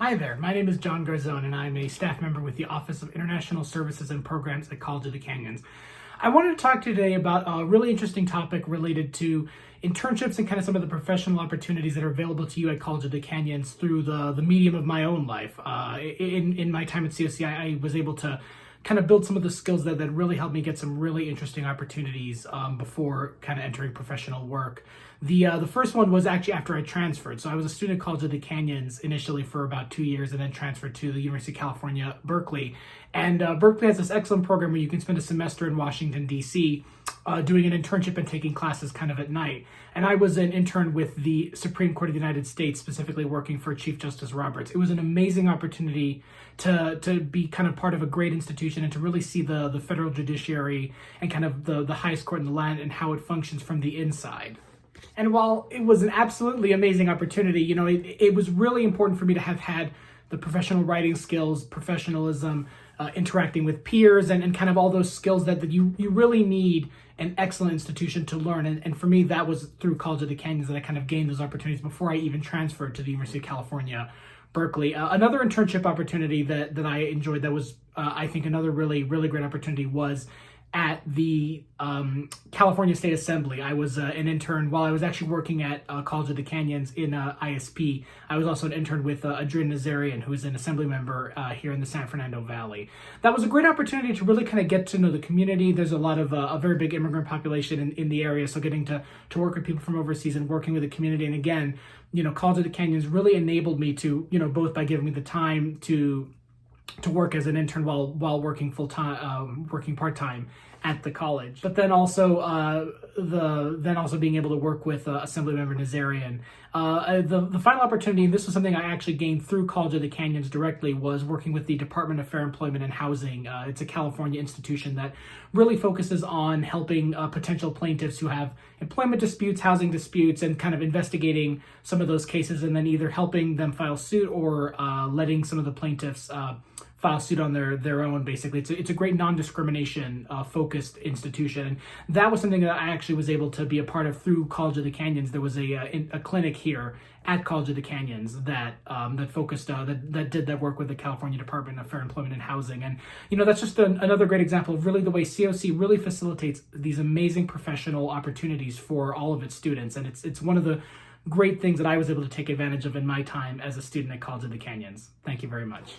Hi there, my name is John Garzone and I'm a staff member with the Office of International Services and Programs at College of the Canyons. I wanted to talk today about a really interesting topic related to internships and kind of some of the professional opportunities that are available to you at College of the Canyons through the medium of my own life. In my time at COC, I was able to kind of build some of the skills that really helped me get some really interesting opportunities before kind of entering professional work. The first one was actually after I transferred. So I was a student at College of the Canyons initially for about 2 years and then transferred to the University of California, Berkeley. And Berkeley has this excellent program where you can spend a semester in Washington, D.C. Doing an internship and taking classes kind of at night. And I was an intern with the Supreme Court of the United States, specifically working for Chief Justice Roberts. It was an amazing opportunity to be kind of part of a great institution and to really see the federal judiciary and kind of the highest court in the land and how it functions from the inside. And while it was an absolutely amazing opportunity, it was really important for me to have had the professional writing skills, professionalism, interacting with peers, and kind of all those skills that you really need an excellent institution to learn. And for me, that was through College of the Canyons that I kind of gained those opportunities before I even transferred to the University of California, Berkeley. Another internship opportunity that I enjoyed that was, I think, another really, really great opportunity was at the California State Assembly. I was an intern while I was actually working at College of the Canyons in ISP. I was also an intern with Adrian Nazarian, who is an assembly member here in the San Fernando Valley. That was a great opportunity to really kind of get to know the community. There's a lot of a very big immigrant population in the area, so getting to work with people from overseas and working with the community. And again, College of the Canyons really enabled me to, both by giving me the time to work as an intern while working full-time, working part-time at the college, but then also being able to work with Assemblymember Nazarian. The final opportunity, and this was something I actually gained through College of the Canyons directly, was working with the Department of Fair Employment and Housing. It's a California institution that really focuses on helping potential plaintiffs who have employment disputes, housing disputes, and kind of investigating some of those cases and then either helping them file suit or letting some of the plaintiffs file suit on their own, basically. It's a great non-discrimination focused institution. And that was something that I actually was able to be a part of through College of the Canyons. There was a clinic here at College of the Canyons that focused, that did that work with the California Department of Fair Employment and Housing. And, that's just another great example of really the way COC really facilitates these amazing professional opportunities for all of its students. And it's one of the great things that I was able to take advantage of in my time as a student at College of the Canyons. Thank you very much.